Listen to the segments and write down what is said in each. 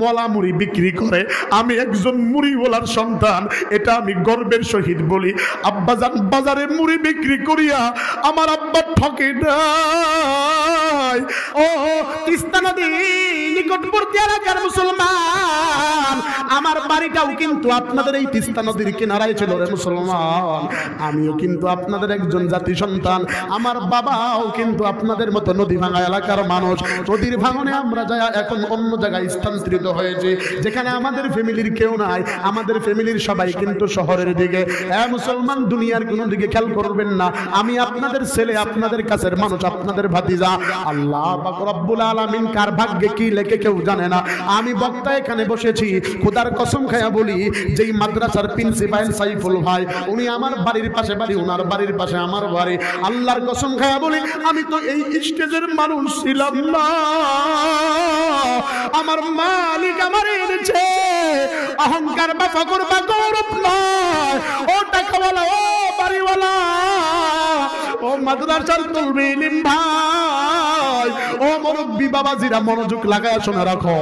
মলা মুড়ি বিক্রি করে, আমি একজন মুড়িওয়ালার সন্তান, এটা আমি গর্বের সহিত বলি। আব্বাজান বাজারে মুড়ি বিক্রি করিয়া আমার আব্বা ঠকে নাই। ও তিস্তা নদী নিকটবর্তী এলাকার মুসলমান, আমার বাড়িটাও কিন্তু আপনাদের এই তিস্তা নদীর কিনারায় ছিল রে মুসলমান। আমিও কিন্তু আপনাদের একজন জাতি সন্তান, আমার বাবাও কিন্তু আপনাদের মতো নদী ভাঙা এলাকার মানুষ। নদীর ভাঙনে আমরা যাই এখন অন্য জায়গায় স্থানান্তরিত হয়েছে, যেখানে আমাদের ফ্যামিলির কেউ নাই, আমাদের ফ্যামিলির সবাই কিন্তু শহরের দিকে। মুসলমান দুনিয়ার কোন দিকে খেয়াল করবেন না, আমি আপনাদের ছেলে, আপনাদের কাছের মানুষ, আপনাদের ভাতিজা। আল্লাহ পাক রব্বুল আলামিন কার ভাগ্যে কি লেখে কেউ জানে না। আমি বক্তা এখানে বসেছি, খোদার কসম খায়া বলি, যেই মাদ্রাসার প্রিন্সিপাল সাইফুল ভাই, উনি আমার বাড়ির পাশে বাড়ি, ওনার বাড়ির পাশে আমার বাড়ি। আল্লাহর কসম খায়া বলি, আমি তো এই স্টেজের মানুষ ছিলাম না, আমার মালিক আমার এনেছে। অহংকার বা ফকর বা গৌরব নয়, ও টাকাওয়ালা, ও বাড়িওয়ালা, ও মাদ্রাসার তলবে ইলিম ভাই, ও মুরব্বি বাবাজিরা, মনোযোগ লাগায়া শোনা রাখো,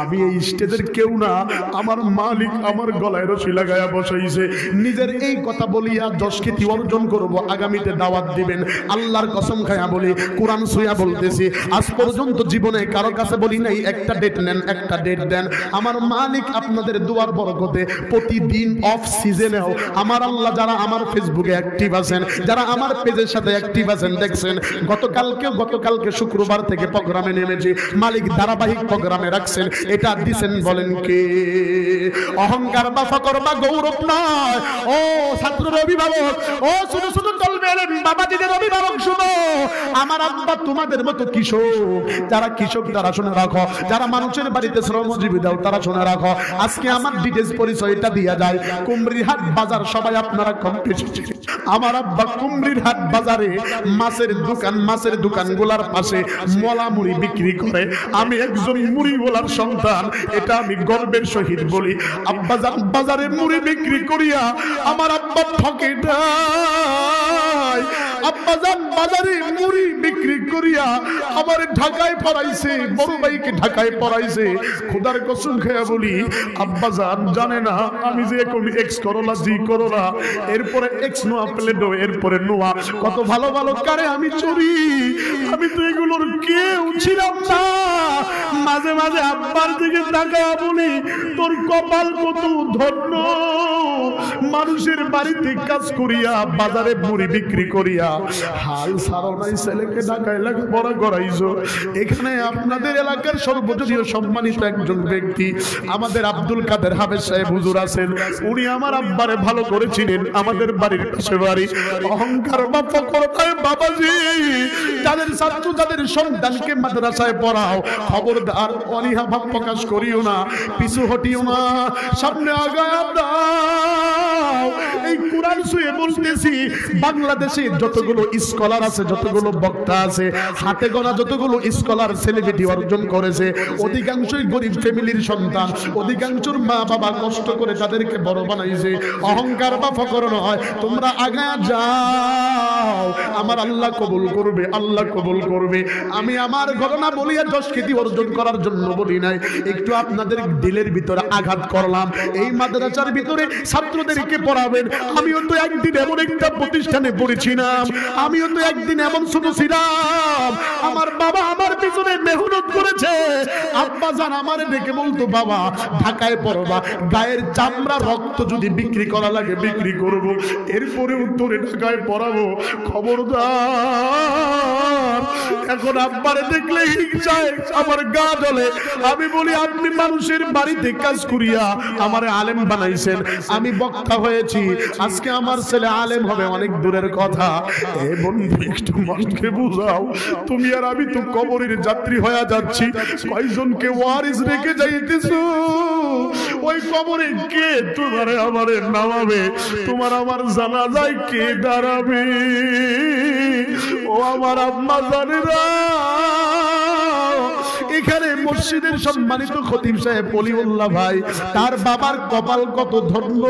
আমি এই স্টেজের কেউ না, আমার মালিক আমার গলায় রশি লাগায়া বসাইছে। নিজের এই কথা বলিয়া যশকীর্তি অর্জন করব, আগামীতে দাওয়াত দিবেন। আল্লাহর কসম খায়া বলি, কোরআন ছুঁয়া বলতেছি, আজ পর্যন্ত জীবনে কারো কাছে বলি নাই একটা ডেট নেন, একটা ডেট দেন। আমার মালিক আপনাদের দুয়ার বরকতে প্রতিদিন অফ সিজনেও আমার আল্লাহ, যারা আমার ফেসবুকে অ্যাক্টিভ আছেন, যারা আমার পেজের সাথে অ্যাক্টিভ আছেন, দেখছেন গতকালকে শুক্রবার থেকে প্রোগ্রামে নেমেছি, মালিক ধারাবাহিক প্রোগ্রামে রাখছেন। এটা দিছেন বলেন কে? অহংকার বা ফকর বা গৌরব নয়। ও ছাত্রের অভিভাবক, ও ছোট ছোট চলবে বাবাজিদের অভিভাবক, শুনো, আমার আব্বা তোমাদের মতো কৃষক, যারা কৃষক তারা শুনে রাখো, যারা মানুষের বাড়িতে শ্রমজীবী দাও তারা শুনে রাখো। আজকে আমার ডিটেইলস পরিচয়টা দিয়া যায়। কুমরিরহাট বাজার সবাই আপনারা কম বেশি, আমার আব্বা কুমরিরহাট বাজারে মাছের দোকানগুলার পাশে মলা মুড়ি বিক্রি করে, আমি একজন মুড়িওয়ালার সন্তান, এটা আমি গর্বের সহিত বলি। আব্বাজান বাজারে মুড়ি বিক্রি করিয়া আমার আব্বা ঠকে নাই। আব্বাজান বাজারে মুড়ি বিক্রি করিয়া আমার ঢাকায় পড়াইছে, বড় ভাইকে ঢাকায় পড়াইছে। খোদার কসম খেয়ে বলি, আব্বাজান জানে না আমি যে এখন এক্স করোলা, জি করোলা, এরপরে এক্স নোয়া প্লেডো, এরপরে নোয়া, কত ভালো ভালো কারে আমি চড়ি। আমি তো এগুলোর কেউ ছিলাম না। মাঝে মাঝে আব্বার দিকে তাকায়া বলি, তোর কপাল কত ধন্য, মানুষের বাড়িতে কাজ করিয়া বাজারে মুড়ি বিক্রি করিয়া হাল সারো নাই, ছেলেকে ঢাকায় লেখাপড়া করাইছো। এখানে আপনাদের এলাকার সর্বজনীয় সম্মানিত একজন ব্যক্তি আমাদের আব্দুল কাদের হাফেজ সাহেব হুজুর আছেন, উনি আমার আব্বারে ভালো করেছিলেন, আমাদের বাড়ির পাশে বাড়ি। অহংকার বা ফকরতায় বাবাজি, যাদের ছাত্র যাদের সন্তানকে মাদ্রাসায় পড়াও, খবরদার অনীহা ভাব প্রকাশ করিও না, পিছু হটিও না, সামনে আগায় দাও। এই কোরআন ছুঁয়ে বলতেছি, বাংলাদেশে যতগুলো স্কলার আছে, যতগুলো বক্তা আছে, হাতে গোনা যতগুলো স্কলার সেলিব্রিটি অর্জন করেছে, অধিকাংশই গরিব ফ্যামিলির সন্তান, অধিকাংশর মা বাবা কষ্ট করে তাদেরকে বড় বানাইছে। অহংকার বা ফকর নয়, তোমরা আগা যাও, আমার আল্লাহ কবুল করবে, আল্লাহ কবুল করবে। আমি আমার ঘটনা বলিয়া যশকীর্তি অর্জন করার জন্য বলি নাই, একটু আপনাদের দিলের ভিতরে আঘাত করলাম। এই মাদ্রাসার ভিতরে ছাত্রদেরকে পড়াবেন, আমিও তো একদিন এমন একটা প্রতিষ্ঠানে পড়েছিলাম, আমিও তো একদিন এমন ছোট ছিলাম, আমার বাবা আমার পিছনে মেহনত করেছে। আব্বা জান আমারে ডেকে বলতো, বাবা ঢাকায় পড়বা, গায়ের চামড়া রক্ত যদি বিক্রি করা লাগে বিক্রি করবো, এরপরে উত্তরে ঢাকায় পড়াবো। খবরদার, এখন আব্বারে দেখলে হিংসায় আমার গা জ্বলে। আমি বলি, আপনি মানুষের বাড়িতে কাজ করিয়া আমারে আলেম বানাইছেন, আমি বক্তা হয়েছি, আজকে আমার ছেলে আলেম হবে অনেক দূরের কথা। এ বন্ধু একটু মনকে বুঝাও, তুমি আর আমি তো কবরের যাত্রী হয়ে যাচ্ছি, কয়জনকে ওয়ারিস রেখে যাইতেছো, ওই কবরে কে তোমারে আমারে নামাবে, তোমার আমার জানাজায় কে দাঁড়াবে? ও আমার আম্মা জানেরা, এখানে মসজিদের সম্মানিত খতিব সাহেব ওলিউল্লাহ ভাই, তার বাবার কপাল কত ধন্য,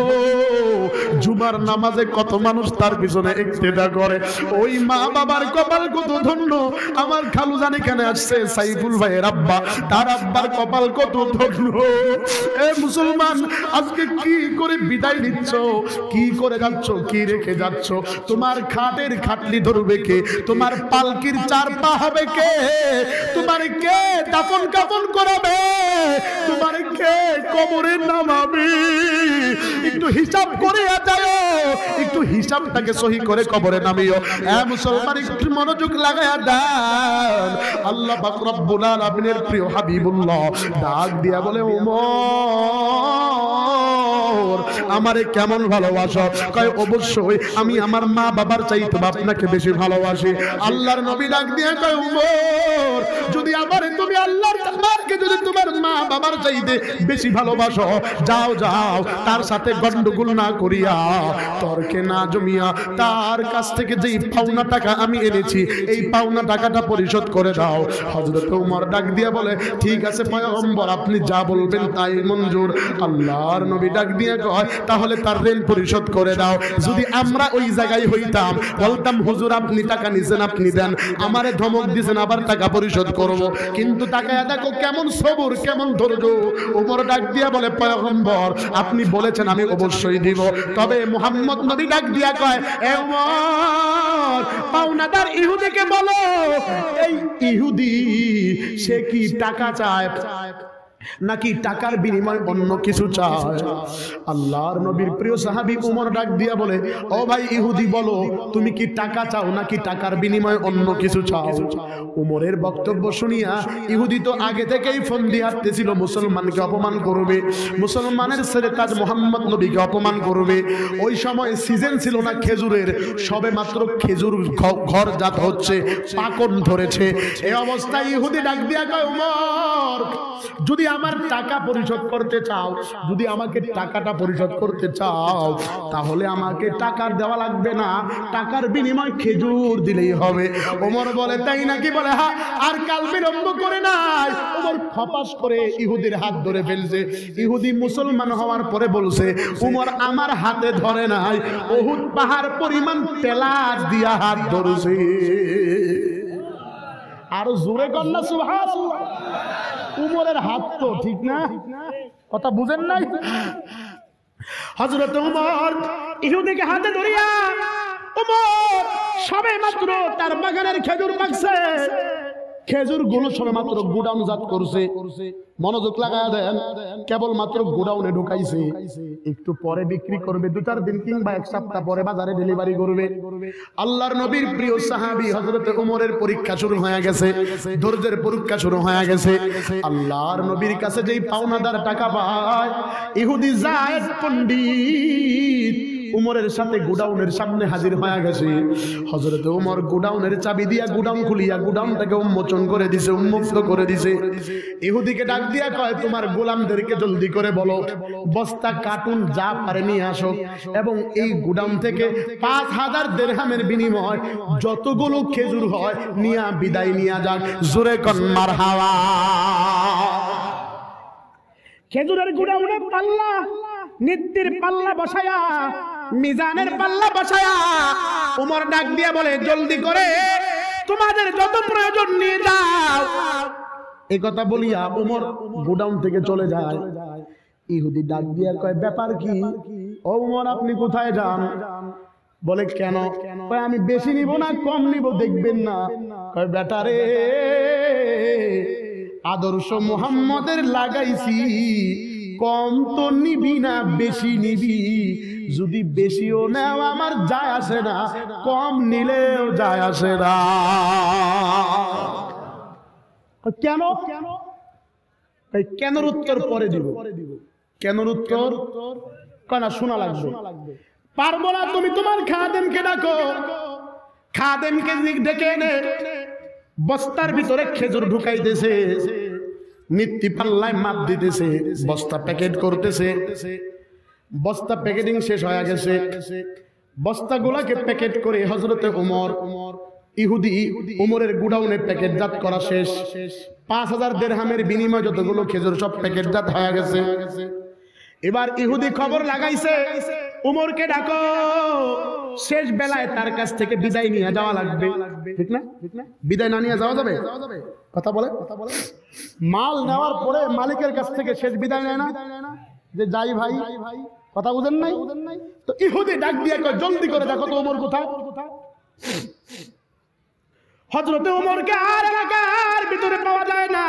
জুমার নামাজে কত মানুষ তার পিছনে ইক্তেদা করে। ওই মা বাবার কপাল কত ধন্য। আমার খালুজান এখানে আসছে, সাইফুল ভাইয়ের আব্বা, তার আব্বার কপাল কত ধন্য। এ মুসলমান, আজকে কি করে বিদায় নিচ্ছ, কি করে যাচ্ছ, কি রেখে যাচ্ছ? তোমার খাটের খাটলি ধরবে কে? তোমার পালকির চার পা হবে কে? তোমার কে দাফন কাফন করাবে? তোমার কে কবরে নামাবে? একটু হিসাব করে যাও, একটু হিসাবটাকে সহি করে কবরে নামিও। এ মুসলমান, একটু মনোযোগ লাগায়া দেন। আল্লাহ পাক রব্বুল আলামিনের প্রিয় হাবিবুল্লাহ ডাক দিয়া বলে, ওমর আমারে কেমন ভালোবাসো? কয় অবশ্যই আমি আমার মা বাবার চাইতে আপনাকে বেশি ভালোবাসি। আল্লাহর নবী ডাক দিয়া কয়, ওমর যদি আমারে তুমি আল্লাহর তাআলাকে যদি তোমার মা বাবার চাইতে বেশি ভালোবাসো, যাও যাও তার সাথে গন্ডগোল না করিয়া, তর্কে না জমিয়া, তার কাছ থেকে যেই পাওনা টাকা আমি এনেছি এই পাওনা টাকাটা পরিশোধ করে দাও। হযরত ওমর ডাক দিয়া বলে, ঠিক আছে পয়গম্বর, আপনি যা বলবেন তাই মঞ্জুর। আল্লাহর নবী ডাক দিয়া কয়, তাহলে তার ঋণ পরিশোধ করে দাও। যদি আমরা ওই জায়গায় হইতাম, বলতাম হুজুর আপনি টাকা নিছেন, আপনি দেন, আমারে ধমক দিছেন, আবার টাকা পরিশোধ করব। কিন্তু টাকা দেখো কেমন সবর, কেমন ধৈর্য। ওমর ডাক দিয়া বলে, পয়গম্বর আপনি বলেছেন আমি অবশ্যই দিব। তবে মুহাম্মদ নবী ডাক দিয়া কয়, এ ওমর পাওনাদার ইহুদিকে বলো, এই ইহুদি সে কি টাকা চায় নাকি টাকার বিনিময়ে অন্য কিছু চায়? আল্লাহর নবীর প্রিয় সাহাবী ওমর ডাক দিয়া বলে, ও ভাই ইহুদি বলো, তুমি কি টাকা চাও নাকি টাকার বিনিময়ে অন্য কিছু চাও? ওমরের বক্তব্য শুনিয়া ইহুদি তো আগে থেকেই ফোন দিয়ে আসতেছিল মুসলমানকে অপমান করবে, মুসলমানের ছেলে তাজ মুহাম্মদ নবীকে অপমান করবে। ওই সময় সিজন ছিল না খেজুরের, সবে মাত্র খেজুর ঘর জাত হচ্ছে, পাকন ধরেছে। এই অবস্থায় ইহুদি ডাক দিয়া কয়, ওমর যদি আমার টাকা পরিশোধ করতে চাও, যদি আমাকে টাকাটা পরিশোধ করতে চাও, তাহলে আমাকে টাকা দেওয়া লাগবে না, টাকার বিনিময় খেজুর দিলেই হবে। ওমর বলে, তাই নাকি? বলে হ্যাঁ। আর কাল বিলম্ব করে নাই, ওমর খপাস করে ইহুদির হাত ধরে ফেলছে। ইহুদি মুসলমান হওয়ার পরে বলছে, ওমর আমার হাতে ধরে নাই, উহুদ পাহাড় পরিমাণ তেলাজ দিয়া হাত ধরেছে। আর জোরে কন্যা সুবহানাল্লাহ। উমরের হাত তো ঠিক না, কথা বুঝেন নাই? হযরত উমর ইহুদিকে হাতে ধরিয়া, উমর সবে মাত্র তার বাগানের খেজুর পাকছে, খেজুর গুলো সবে মাত্র গুডাউন জাত করছে। মনোযোগ লাগায়া দেন, কেবল মাত্র গোডাউনে ঢুকাইছে, একটু পরে বিক্রি করবে, 2-4 দিন কিংবা 1 সপ্তাহ পরে বাজারে ডেলিভারি করবে। আল্লাহর নবীর প্রিয় সাহাবী হযরত ওমরের পরীক্ষা শুরু হয়ে গেছে, ধৈর্যের পরীক্ষা শুরু হয়ে গেছে। আল্লাহর নবীর কাছে যেই পাওনাদার টাকা পায়, ইহুদি যায়েদ পণ্ডিত উমরের সাথে গোডাউনের সামনে হাজির হয়ে গেছে। হযরত ওমর গোডাউনের চাবি দিয়া গোডাউন খুলিয়া গোডাউনটাকে উন্মোচন করে দিছে, উন্মুক্ত করে দিছে। ইহুদিকে ডাক দিয়া কয়, তোমার গোলামদেরকে জলদি করে বলো বস্তা কার্টুন যা পারে নিয়ে আসো, এবং এই গোডাউন থেকে 5000 দিরহামের বিনিময় যতগুলো খেজুর হয় নিয়া বিদায় নিয়া যাক। জোরে কোন মারহাবা। খেজুরের গোডাউনে পাল্লা, নিত্যের পাল্লা বসায়া, মিজানের পাল্লা বসায়া ওমর ডাক দিয়া বলে, জলদি করে তোমাদের যত প্রয়োজন নিয়ে যাও। এই কথা বলিয়া ওমর গোডাউন থেকে চলে যায়। ইহুদি ডাক দিয়া কয়, ব্যাপার কি? ও ওমর আপনি কোথায় যান? বলে কেন? কয় আমি বেশি নিব না কম নিব দেখবেন না। কয় বেটা রে, আদর্শ মুহাম্মদের লাগাইছি, কম তো নিবি না বেশি নিবি, যদি বেশিও নেও আমার যায় আসে না, কম নিলেও যায় আসে না। কেন? কেন উত্তর পরে দিব। কেন উত্তর কেনা শোনা লাগবে। পারবো না, তুমি তোমার খাদেমকে ডাকো, খাদেমকে ডেকে এনে বস্তার ভিতরে খেজুর ঢুকাইতেছে, নিত্যি পাল্লায় মাপ দিতেছে, বস্তা প্যাকেট করতেছে। বস্তা প্যাকেটিং শেষ হয়ে গেছে, বস্তাগুলাকে প্যাকেট করে হযরতে ওমর ইহুদি উমরের গুডাউনে প্যাকেটজাত করা শেষ। 5000 দিরহামের বিনিময়ে যতগুলো খেজুর সব প্যাকেটজাত হয়ে গেছে। এবার ইহুদি খবর লাগাইছে, উমরকে ডাকো, শেষ বেলায় তার কাছ থেকে বিদায় নিয়ে যাওয়া লাগবে। ঠিক না? বিদায় না নিয়ে যাওয়া যাবে? কথা বলে। মাল নেওয়ার পরে মালিকের কাছ থেকে শেষ বিদায় নেয় না, যে যাই ভাই, কথা বুঝেন নাই? তো ইহুদি ডাক দিয়ে কয়, জলদি করে দেখো তো উমর কোথায়। হযরতে উমরকে আর এলাকার ভিতরে পাওয়া যায় না।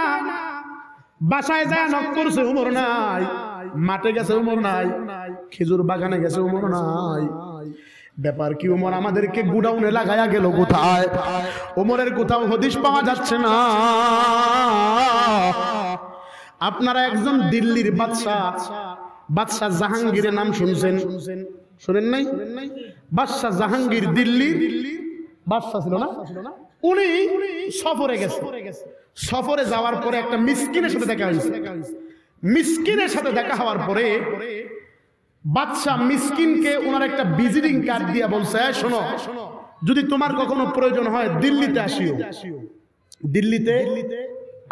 বাসায় যায় নক করছে, উমর নাই। মাঠে গেছে, উমর নাই। খেজুর বাগানে গেছে, উমর নাই। ব্যাপার কি, উমর আমাদেরকে গুডাউনে লাগায়া গেল কোথায়? উমরের কোথাও হদিস পাওয়া যাচ্ছে না। আপনারা একজন দিল্লির বাদশাহ জাহাঙ্গীরের নাম শুনছেন? শুনেন নাই? বাদশাহ জাহাঙ্গীর দিল্লির বাদশাহ ছিল না? উনি সফরে গেছে। সফরে যাওয়ার পরে একটা মিসকিনের সাথে দেখা হয়েছে। মিসকিনের সাথে দেখা হওয়ার পরে বাদশাহ মিসকিনকে ওনার একটা ভিজিটিং কার্ড দিয়ে বলছে, শোনো, যদি তোমার কখনো প্রয়োজন হয় দিল্লিতে আসিও, দিল্লিতে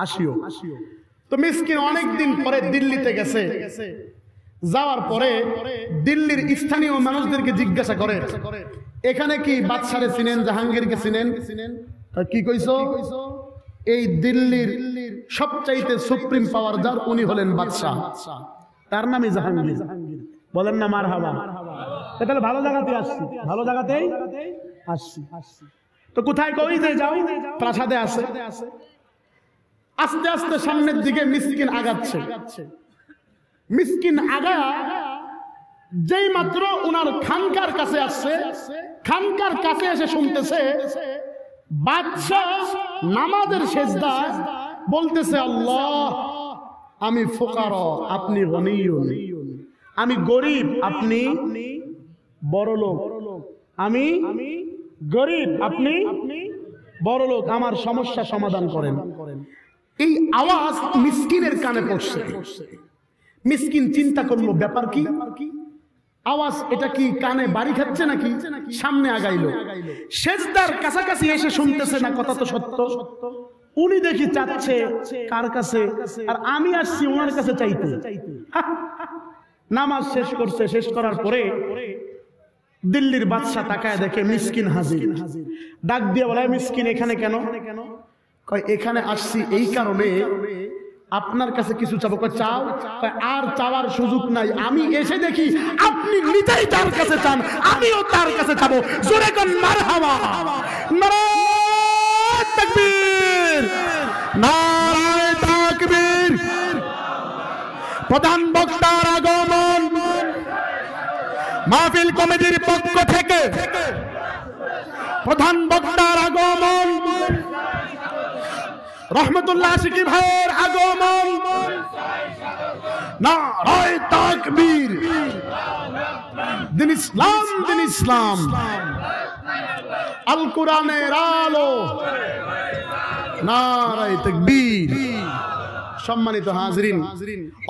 আসিও। তো মিসকিন অনেকদিন পরে দিল্লিতে গেছে। যাওয়ার পরে দিল্লির স্থানীয় মানুষদেরকে জিজ্ঞাসা করে, এখানে কি বাদশারে চিনেন, জাহাঙ্গীরকে চিনেন? কি কইছো? এই দিল্লির সবচাইতে সুপ্রিম পাওয়ার যার, উনি হলেন বাদশাহ, তার নামই জাহাঙ্গীর। বলেন না মারহাবা। তাহলে ভালো জায়গাতে আসছি, ভালো জায়গাতেই আসছি। তো কোথায় কই যে যাও? প্রাসাদে আছে। আস্তে আস্তে সামনের দিকে মিসকিন আগাচ্ছে। মিসকিন আগা যেই মাত্র ওনার খানকার কাছে আসছে, খানকার কাছে এসে শুনতেছে বাদশাহ নামাজের সেজদা বলতেছে, আল্লাহ আমি ফুকারা আপনি গনিয়ুন, আমি গরিব আপনি বড়লোক, আমি গরিব আপনি বড়লোক, আমার সমস্যা সমাধান করেন। এই আওয়াজ মিসকিনের কানে পড়ছে। মিসকিন চিন্তা করলো, ব্যাপার কি? আওয়াজ এটা কি কানে বাড়ি খাচ্ছে নাকি? সামনে আগাইলো। সেজদার কাছাকাছি এসে শুনতেছে না, কথা তো সত্য। উনি দেখি চাচ্ছে কার কাছে, আর আমি আসছি ওনার কাছে চাইতে। নামাজ শেষ করছে। শেষ করার পরে দিল্লির বাদশাহ তাকায় দেখে মিসকিন হাজির। ডাক দিয়ে বলে, মিসকিন এখানে কেন? কয় এখানে আসছি এই কারণে, আপনার কাছে কিছু চাবো। কয় চাও? আর চাওয়ার সুযোগ নাই, আমি এসে দেখি আপনি নিজেই তার কাছে চান, আমিও তার কাছে চাবো। জোরে কোন মারহাবা, নারায়ে তাকবীর, নারায়ে তাকবীর। প্রধান বক্তার আগমন। মাহফিল কমিটির পক্ষ থেকে প্রধান বক্তার আগমন, রহমতুল্লাহ আশিকি ভাইয়ের আগমন। নারায়ে তাকবীর। দিন ইসলাম, দিন ইসলাম, আল কোরআনের আলো। নারায়ে তাকবীর। সম্মানিত হাজরিন,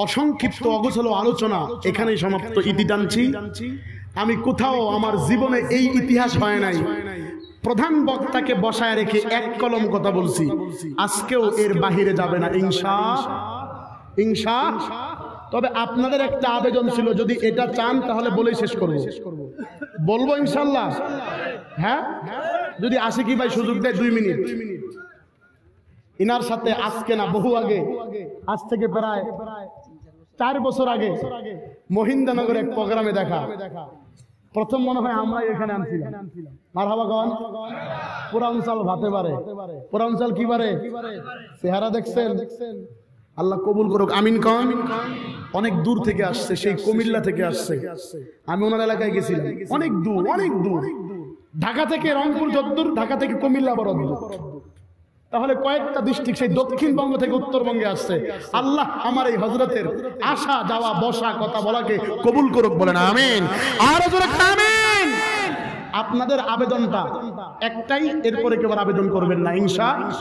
অসংক্ষিপ্ত অগোছালো আলোচনা এখানেই সমাপ্ত। ইতি টানছি। আমি কোথাও আমার জীবনে এই ইতিহাস হয় নাই, প্রধান বক্তাকে বসায় রেখে এক কলম কথা বলছি। আজকেও এর বাহিরে যাবে না ইনশাআল্লাহ। তবে আপনাদের একটা আবেদন ছিল, যদি এটা চান তাহলে বলেই শেষ করব। বলবো ইনশাআল্লাহ? হ্যাঁ, যদি আশিকি ভাই সুযোগ দেয় 2 মিনিট। ইনার সাথে আজকে না, বহু আগে, আজ থেকে প্রায় 4 বছর আগে মহিন্দানগর এক প্রোগ্রামে দেখা। প্রথম মনে হয় আমরা এখানে আনছিলাম। মারহাবা গান। পুরাঞ্চল ভাতে পারে, পুরাঞ্চল কি পারে? চেহারা দেখছেন? আল্লাহ কবুল করুক, আমিন কন। অনেক দূর থেকে আসছে, সেই কুমিল্লা থেকে আসছে। আমি ওনার এলাকায় গেছিলাম। অনেক দূর, অনেক দূর। ঢাকা থেকে রংপুর যদ্দূর, ঢাকা থেকে কুমিল্লা বড় দূর। তাহলে কয়েকটা ডিস্ট্রিক্ট সেই দক্ষিণবঙ্গ থেকে উত্তরবঙ্গে আসছে। আল্লাহ আমার এই হযরতের আসা যাওয়া বসা কথা বলাকে কবুল করুক, বলেন আমিন। আর জোরে আমিন। আপনাদের আবেদনটা একটাই, এরপরে কেউ আবেদন করবেন না ইনশাআল্লাহ।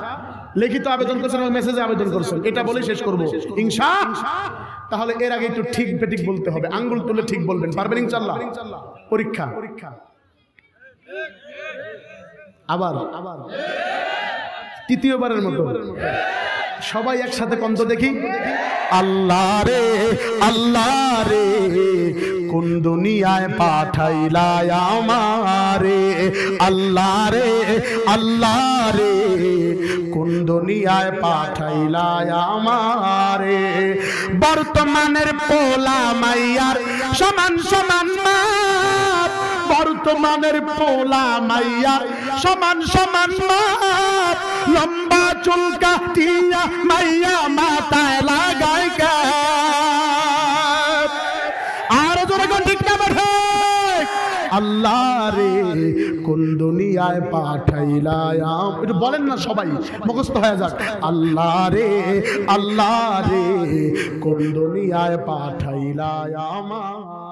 লিখিত আবেদন করছেন এবং মেসেজে আবেদন করছেন, এটা বলে শেষ করব ইনশাআল্লাহ। তাহলে এর আগে একটু ঠিক বেঠিক বলতে হবে, আঙ্গুল তুলে ঠিক বলবেন, পারবেন ইনশাআল্লাহ? পরীক্ষা আবার তৃতীয়বারের মতো সবাই একসাথে কন্ত দেখি। আল্লাহ রে কোন দুনিয়ায় পাঠাইলা আমারে, আল্লাহ রে কোন দুনিয়ায় পাঠাইলা আমারে। বর্তমানের পোলা মাইয়ার সমান সমান মাপ, বর্তমানের পোলা মাইয়ার সমান সমান মাপ, লম্বা চুল কাটিয়া মাইয়া মাথায় লাগাই ক্যাপ। আর জোরে কোন ঠিক না বেঠে? আল্লাহ রে কোন দুনিয়ায় পাঠাইলা, একটু বলেন না সবাই, মুখস্থ হয়ে যাক। আল্লাহ রে কোন দুনিয়ায় পাঠাইলা আমার।